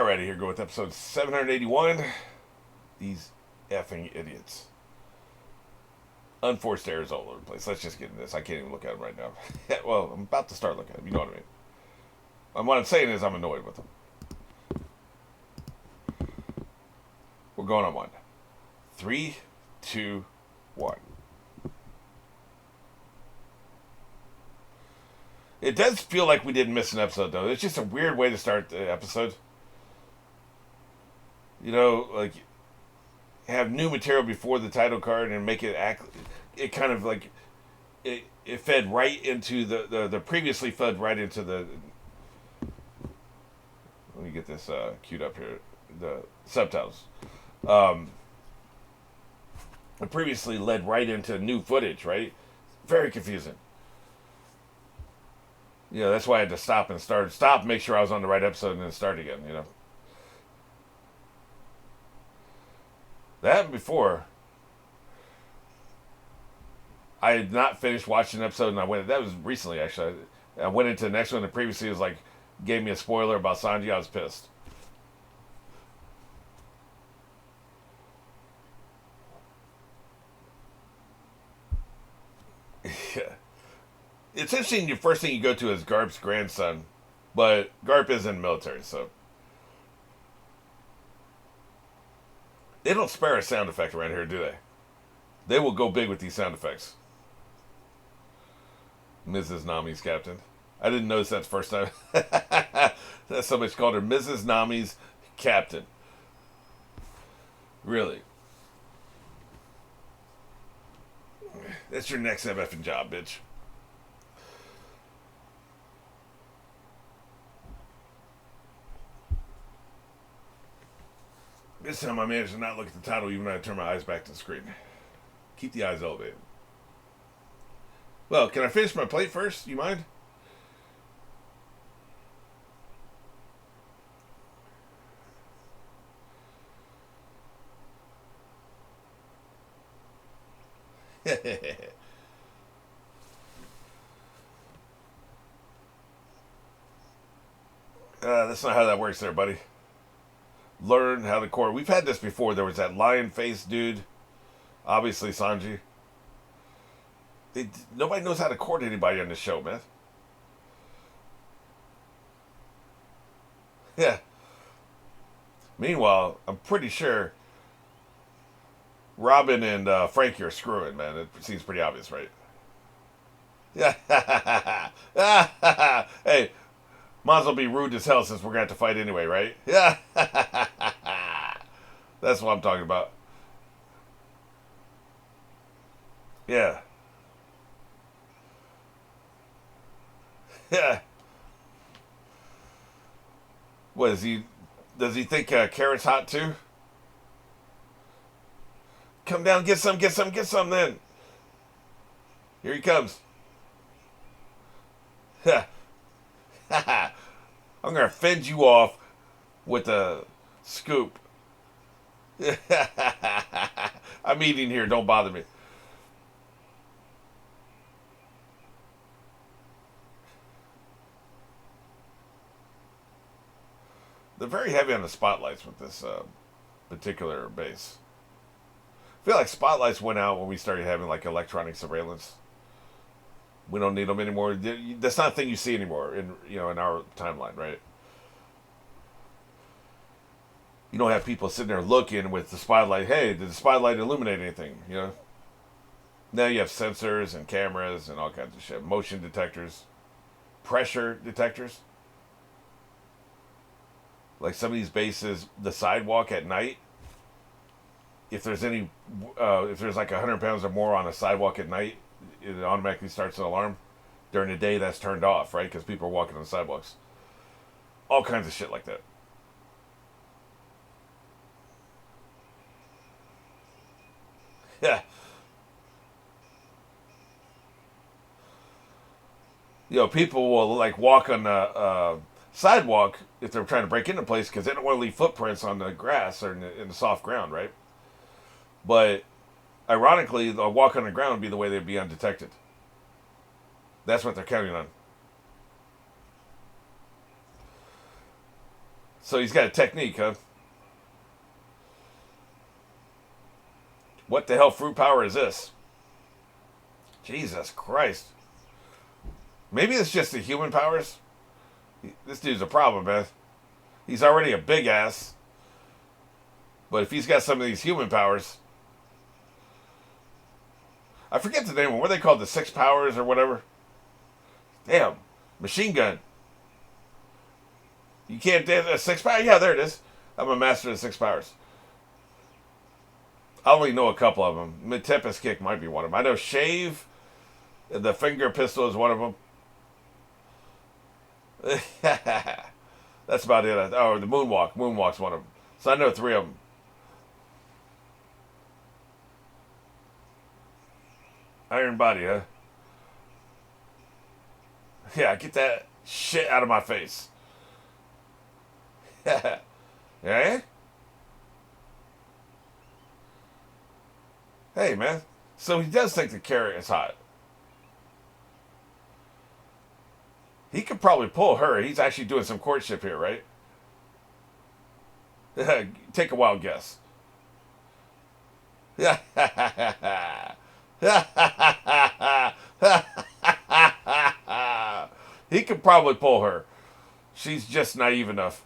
Alrighty, here we go with episode 781. These effing idiots. Unforced errors all over the place. Let's just get into this. I can't even look at them right now. Well, I'm about to start looking at them. You know what I mean. And what I'm saying is I'm annoyed with them. We're going on one. 3, 2, 1. It does feel like we didn't miss an episode, though. It's just a weird way to start the episode. You know, like, have new material before the title card and make it act. It kind of like it fed right into the previously fed right into the. Let me get this queued up here. The subtitles. It previously led right into new footage, right? Very confusing. Yeah, that's why I had to stop and start. Stop, make sure I was on the right episode, and then start again. You know. That happened before. I had not finished watching an episode, and I went. That was recently, actually. I went into the next one, and previously it was like gave me a spoiler about Sanji. I was pissed. Yeah. It's interesting. The first thing you go to is Garp's grandson, but Garp is in the military, so they don't spare a sound effect around here, do they? They will go big with these sound effects. Mrs. Nami's captain. I didn't notice that the first time. That's somebody's called her Mrs. Nami's captain. Really? That's your next MFing job, bitch. This time I managed to not look at the title even when I turn my eyes back to the screen. Keep the eyes elevated. Well, can I finish my plate first? You mind? That's not how that works there, buddy. Learn how to court. We've had this before. There was that lion face dude. Obviously, Sanji. Nobody knows how to court anybody on this show, man. Yeah. Meanwhile, I'm pretty sure Robin and Frankie are screwing, man. It seems pretty obvious, right? Yeah. Hey, might as well be rude as hell since we're going to have to fight anyway, right? Yeah. That's what I'm talking about. Yeah. Yeah. What is he? Does he think carrot's hot too? Come down, get some, get some, get some. Then here he comes. I'm gonna fend you off with a scoop. I'm eating here. Don't bother me. They're very heavy on the spotlights with this particular base. I feel like spotlights went out when we started having like electronic surveillance. We don't need them anymore. That's not a thing you see anymore in our timeline, right? You don't have people sitting there looking with the spotlight. Hey, did the spotlight illuminate anything? You know. Now you have sensors and cameras and all kinds of shit. Motion detectors, pressure detectors. Like some of these bases, the sidewalk at night. If there's if there's like 100 pounds or more on a sidewalk at night, it automatically starts an alarm. During the day, that's turned off, right? Because people are walking on the sidewalks. All kinds of shit like that. Yeah. People will like walk on the sidewalk if they're trying to break into a place because they don't want to leave footprints on the grass or in the soft ground, right? But ironically, the walk on the ground would be the way they'd be undetected. That's what they're counting on. So he's got a technique, huh? What the hell fruit power is this? Jesus Christ. Maybe it's just the human powers? This dude's a problem, man. He's already a big ass. But if he's got some of these human powers... I forget the name of them. What are they called? The six powers or whatever? Damn. Machine gun. You can't dance a six power? Yeah, there it is. I'm a master of the six powers. I only know a couple of them. Mid-Tempest Kick might be one of them. I know Shave, the Finger Pistol is one of them. That's about it. Oh, the Moonwalk. Moonwalk's one of them. So I know three of them. Iron Body, huh? Yeah, get that shit out of my face. Yeah? Hey, man. So he does think the carrot is hot. He could probably pull her. He's actually doing some courtship here, right? Take a wild guess. He could probably pull her. She's just naive enough.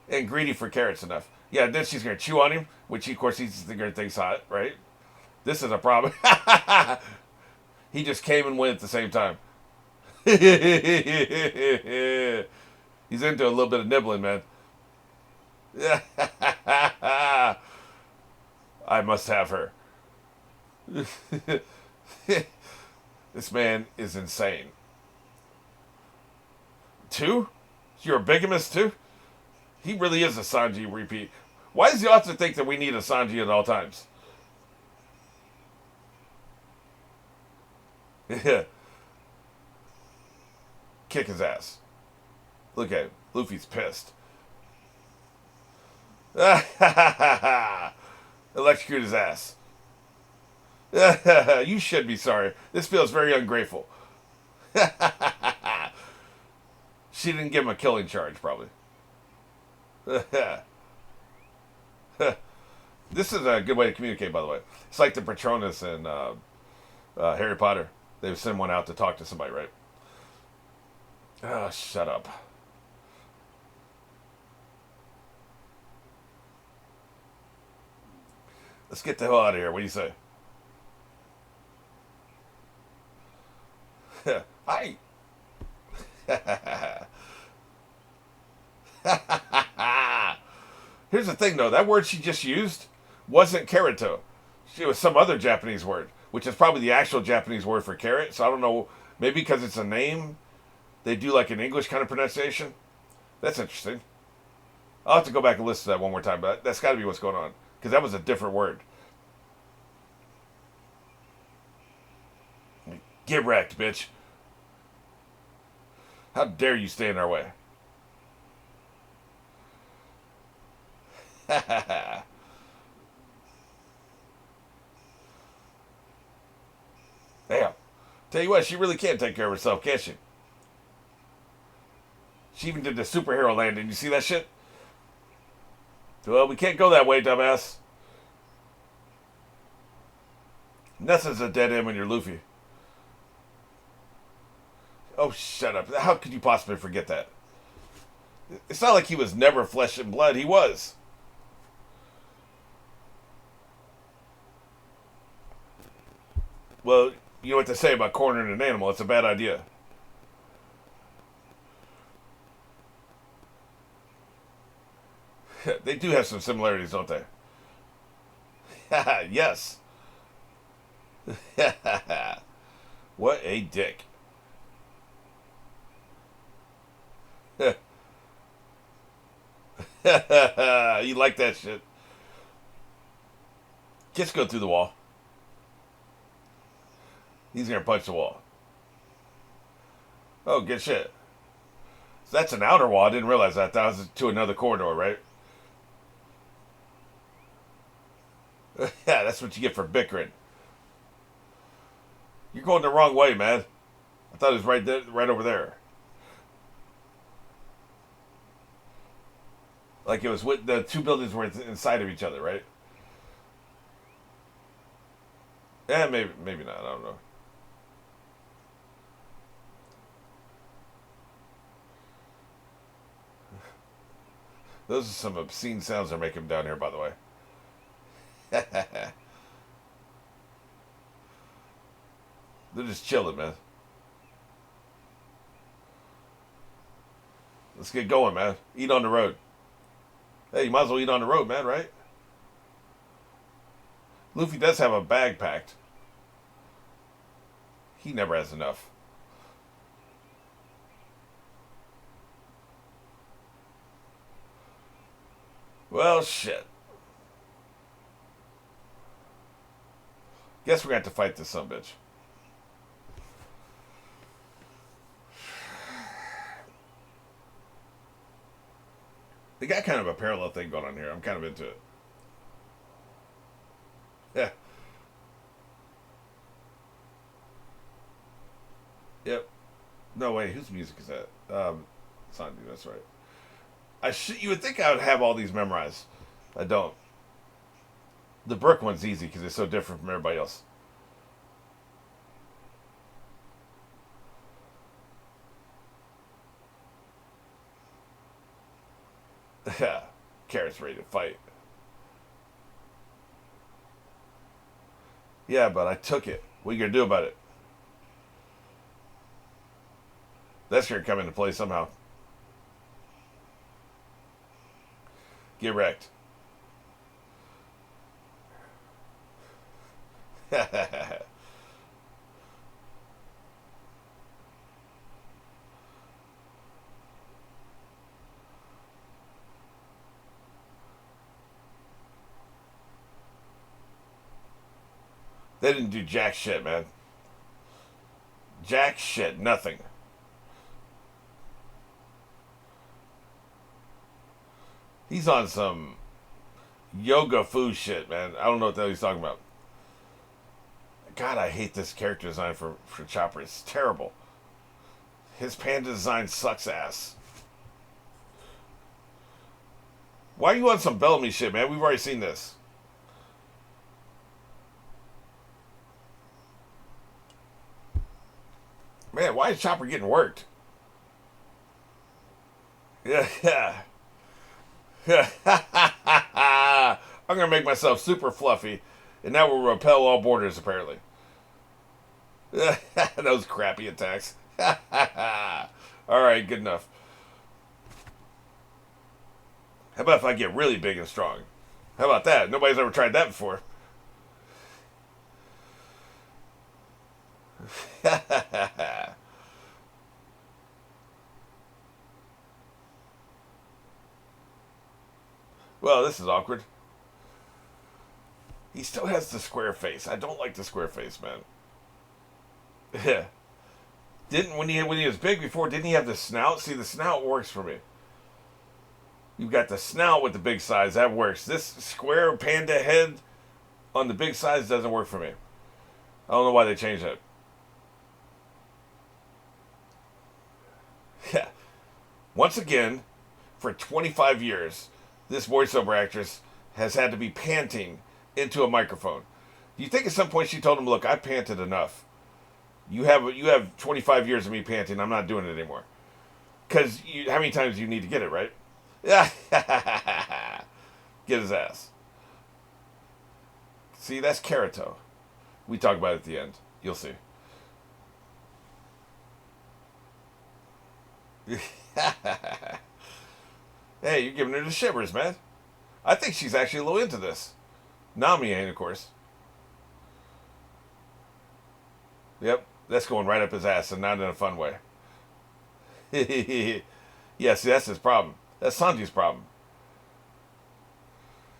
And greedy for carrots enough. Yeah, then she's going to chew on him, which of course he's going to think hot, right? This is a problem. He just came and went at the same time. He's into a little bit of nibbling, man. I must have her. This man is insane. Two? You're a bigamist too? He really is a Sanji repeat. Why does the author think that we need a Sanji at all times? Kick his ass. Look at him. Luffy's pissed. Electrocute his ass. You should be sorry. This feels very ungrateful. She didn't give him a killing charge, probably. This is a good way to communicate, by the way. It's like the Patronus in Harry Potter. They send one out to talk to somebody, right? Oh, shut up. Let's get the hell out of here. What do you say? Hi. Here's the thing, though. That word she just used wasn't Kerato. It was some other Japanese word, which is probably the actual Japanese word for carrot. So I don't know. Maybe because it's a name, they do like an English kind of pronunciation. That's interesting. I'll have to go back and listen to that one more time, but that's got to be what's going on. Because that was a different word. Get wrecked, bitch. How dare you stay in our way? Damn. Tell you what, she really can't take care of herself, can't she? She even did the superhero landing. You see that shit? Well, we can't go that way, dumbass. Nothing's a dead end when you're Luffy. Oh, shut up. How could you possibly forget that? It's not like he was never flesh and blood. He was. Well, you know what they say about cornering an animal. It's a bad idea. They do have some similarities, don't they? Yes. What a dick. You like that shit. Just go through the wall. He's gonna punch the wall. Oh, good shit. So that's an outer wall. I didn't realize that. That was to another corridor, right? Yeah, that's what you get for bickering. You're going the wrong way, man. I thought it was right there, right over there. Like it was with the two buildings were inside of each other, right? Yeah, maybe not. I don't know. Those are some obscene sounds they're making down here, by the way. They're just chilling, man. Let's get going, man. Eat on the road. Hey, you might as well eat on the road, man, right? Luffy does have a bag packed. He never has enough. Well, shit. Guess we're going to have to fight this sumbitch. They got kind of a parallel thing going on here. I'm kind of into it. Yeah. Yep. No, wait. Whose music is that? Sandy, that's right. You would think I would have all these memorized. I don't. The Brook one's easy because it's so different from everybody else. Yeah. Carrot's ready to fight. Yeah, but I took it. What are you going to do about it? That's going to come into play somehow. Get wrecked. They didn't do jack shit, man. Jack shit. Nothing. He's on some yoga food shit, man. I don't know what the hell he's talking about. God, I hate this character design for Chopper. It's terrible. His panda design sucks ass. Why are you on some Bellamy shit, man? We've already seen this. Man, why is Chopper getting worked? Yeah, yeah. I'm gonna make myself super fluffy, and that will repel all borders, apparently. Those crappy attacks. Alright, good enough. How about if I get really big and strong? How about that? Nobody's ever tried that before. Well, this is awkward. He still has the square face. I don't like the square face, man. Yeah. Didn't when he was big before? Didn't he have the snout? See, the snout works for me. You've got the snout with the big size. That works. This square panda head on the big size doesn't work for me. I don't know why they changed that. Yeah. Once again, for 25 years, this voiceover actress has had to be panting into a microphone. Do you think at some point she told him, "Look, I panted enough. You have 25 years of me panting. I'm not doing it anymore." Because how many times do you need to get it, right? Yeah. Get his ass. See, that's Karato. We talk about it at the end. You'll see. Hey, you're giving her the shivers, man. I think she's actually a little into this. Nami ain't, of course. Yep, that's going right up his ass and not in a fun way. Yeah, see, that's his problem. That's Sanji's problem.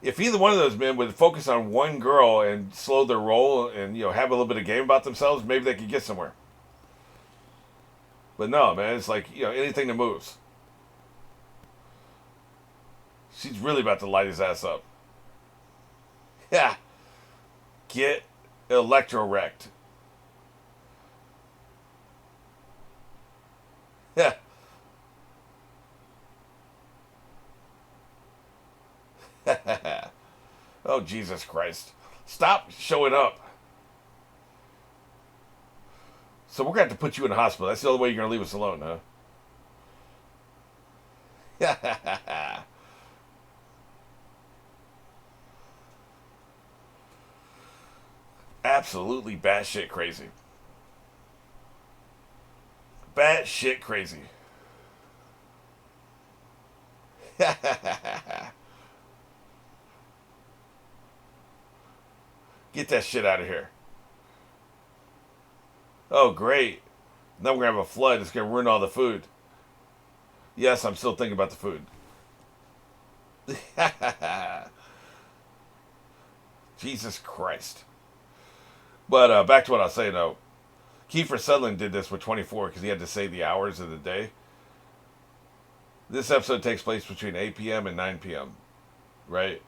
If either one of those men would focus on one girl and slow their roll and have a little bit of game about themselves, maybe they could get somewhere. But no, man, it's like anything that moves. She's really about to light his ass up. Yeah, get electro wrecked. Yeah. Jesus Christ. Stop showing up. So we're going to have to put you in the hospital. That's the only way you're going to leave us alone, huh? Absolutely batshit crazy. Batshit crazy. Get that shit out of here. Oh, great. Now we're going to have a flood. It's going to ruin all the food. Yes, I'm still thinking about the food. Jesus Christ. But back to what I was saying, though. Kiefer Sutherland did this with 24 because he had to say the hours of the day. This episode takes place between 8 p.m. and 9 p.m. Right?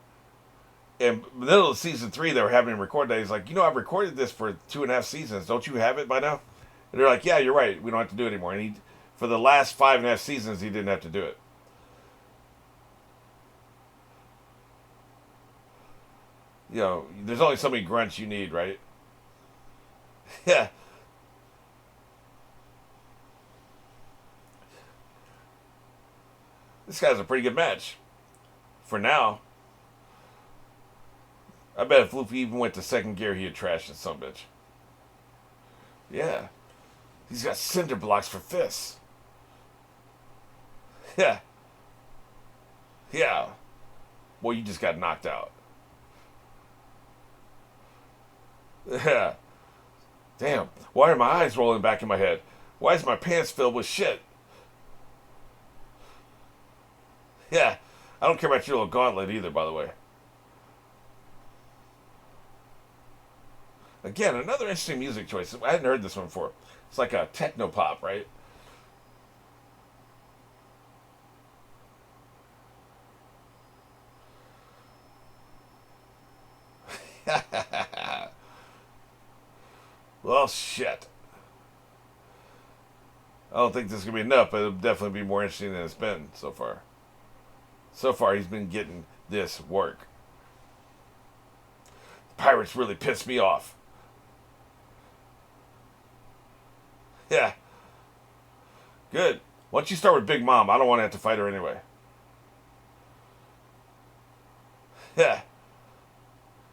And middle of season 3, they were having him record that. He's like, I've recorded this for 2.5 seasons. Don't you have it by now? And they're like, yeah, you're right. We don't have to do it anymore. And for the last 5.5 seasons, he didn't have to do it. There's only so many grunts you need, right? Yeah. This guy's a pretty good match. For now. I bet if Luffy even went to second gear, he'd trash this son of a bitch. Yeah. He's got cinder blocks for fists. Yeah. Yeah. Boy, you just got knocked out. Yeah. Damn. Why are my eyes rolling back in my head? Why is my pants filled with shit? Yeah. I don't care about your little gauntlet either, by the way. Again, another interesting music choice. I hadn't heard this one before. It's like a techno pop, right? Well, shit. I don't think this is going to be enough, but it'll definitely be more interesting than it's been so far. So far, he's been getting this work. The pirates really pissed me off. Yeah. Good. Once you start with Big Mom, I don't want to have to fight her anyway. Yeah.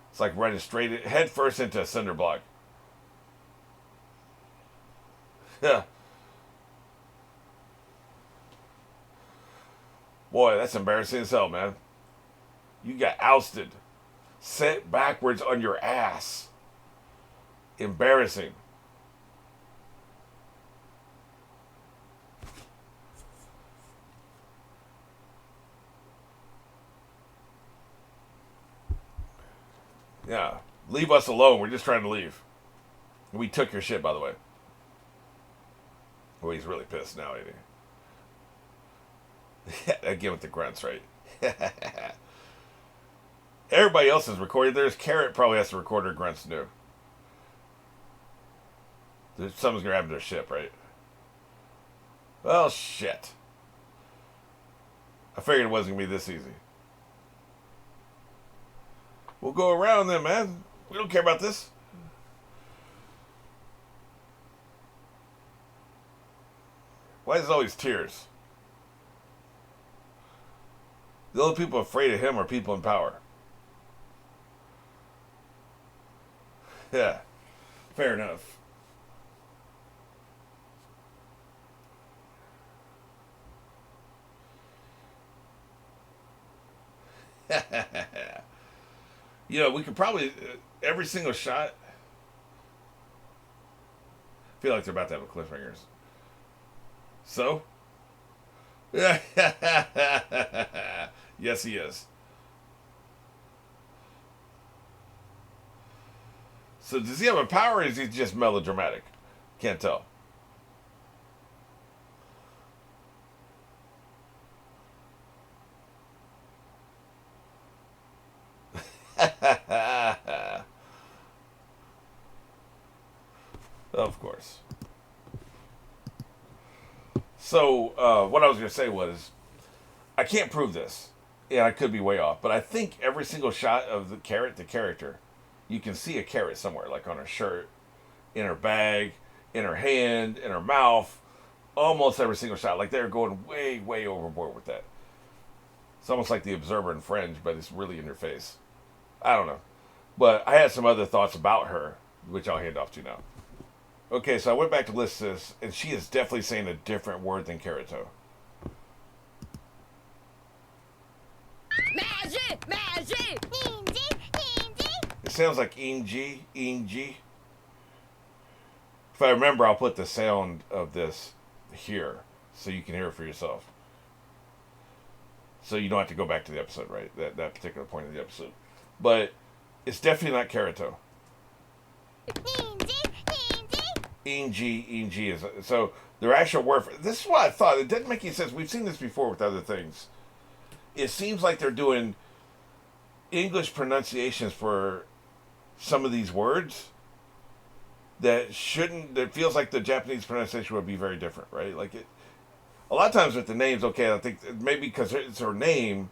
It's like running straight head first into a cinder block. Yeah. Boy, that's embarrassing as hell, man. You got ousted. Sent backwards on your ass. Embarrassing. Yeah. Leave us alone. We're just trying to leave. We took your shit, by the way. Well, he's really pissed now, ain't he? Again with the grunts, right? Everybody else is recorded. There's Carrot probably has to record her grunts too. Something's gonna happen to their ship, right? Well, shit. I figured it wasn't gonna be this easy. We'll go around then, man. We don't care about this. Why is it always tears? The only people afraid of him are people in power. Yeah, fair enough. We could probably every single shot. I feel like they're about to have a cliffhangers. So? Yes, he is. So does he have a power or is he just melodramatic? Can't tell. Of course. So, what I was going to say was, I can't prove this. Yeah, I could be way off, but I think every single shot of the character, you can see a carrot somewhere, like on her shirt, in her bag, in her hand, in her mouth. Almost every single shot. Like they're going way, way overboard with that. It's almost like the Observer in Fringe, but it's really in your face. I don't know. But I had some other thoughts about her, which I'll hand off to now. Okay, so I went back to list this, and she is definitely saying a different word than Kirito. Magic! Magic! It sounds like Inji, Inji. If I remember, I'll put the sound of this here so you can hear it for yourself. So you don't have to go back to the episode, right? That particular point of the episode. But it's definitely not Kirito. Inji, Inji is so their actual word. This is what I thought. It didn't make any sense. We've seen this before with other things. It seems like they're doing English pronunciations for some of these words that shouldn't. That feels like the Japanese pronunciation would be very different, right? Like it. A lot of times with the names, okay, I think maybe because it's her name,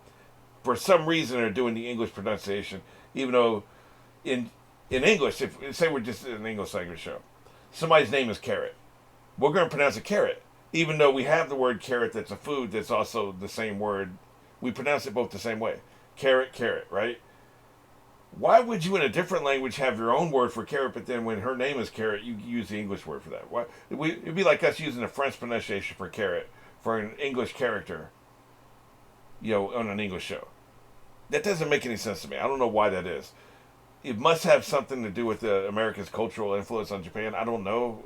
for some reason they're doing the English pronunciation, even though in English, if say we're just in an English language show, somebody's name is Carrot, we're going to pronounce it carrot, even though we have the word carrot that's a food that's also the same word. We pronounce it both the same way, carrot, carrot, right? Why would you in a different language have your own word for carrot, but then when her name is Carrot, you use the English word for that? Why? It'd be like us using the French pronunciation for carrot for an English character, on an English show. That doesn't make any sense to me. I don't know why that is. It must have something to do with America's cultural influence on Japan. I don't know.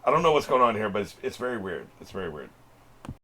I don't know what's going on here, but it's very weird. It's very weird.